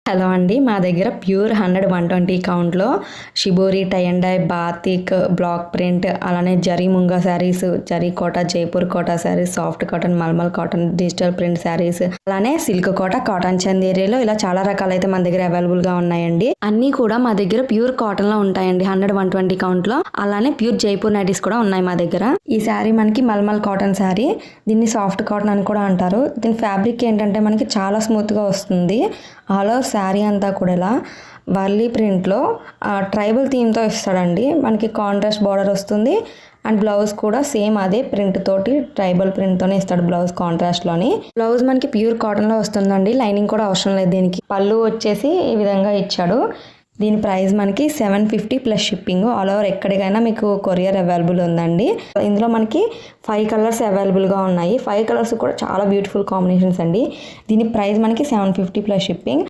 Hello అండి, మా దగ్గర ప్యూర్ 100-120 కౌంట్లో shibori, tie and dye, batik, block print, అలానే zari munga sarees, zari Kota, Jaipur Kota sarees, soft cotton, malmal cotton, digital print sarees, అలానే సిల్క్ కోట, కాటన్ చందేరిలో ఇలా చాలా రకాలైతే మన దగ్గర అవైలబుల్ గా ఉన్నాయండి. అన్ని కూడా మా దగ్గర ప్యూర్ కాటన్ లో ఉంటాయండి 100-120 కౌంట్ లో. అలానే ప్యూర్ జైపూర్ నైటీస్ కూడా ఉన్నాయి మా దగ్గర. ఈ శారీ మనకి మల్మల్ కాటన్ శారీ, దీన్ని సాఫ్ట్ కాటన్ అని కూడా అంటారు. దీని ఫ్యాబ్రిక్ ఏంటంటే మనకి చాలా స్మూత్ గా వస్తుంది. ఆల్ ఓవర్ శారీ అంతా కూడా ఇలా వర్లీ ప్రింట్లో ట్రైబల్ థీమ్తో ఇస్తాడండి. మనకి కాంట్రాస్ట్ బార్డర్ వస్తుంది అండ్ బ్లౌజ్ కూడా సేమ్ అదే ప్రింట్ తోటి ట్రైబల్ ప్రింట్తోనే ఇస్తాడు బ్లౌజ్ కాంట్రాస్ట్లోని. బ్లౌజ్ మనకి ప్యూర్ కాటన్లో వస్తుందండి, లైనింగ్ కూడా అవసరం లేదు దీనికి. పళ్ళు వచ్చేసి ఈ విధంగా ఇచ్చాడు. దీని ప్రైస్ మనకి 750 ప్లస్ షిప్పింగ్. ఆల్ ఓవర్ ఎక్కడికైనా మీకు కొరియర్ అవైలబుల్ ఉందండి. ఇందులో మనకి 5 కలర్స్ అవైలబుల్గా ఉన్నాయి. 5 కలర్స్ కూడా చాలా బ్యూటిఫుల్ కాంబినేషన్స్ అండి. దీని ప్రైస్ మనకి 750 ప్లస్ షిప్పింగ్.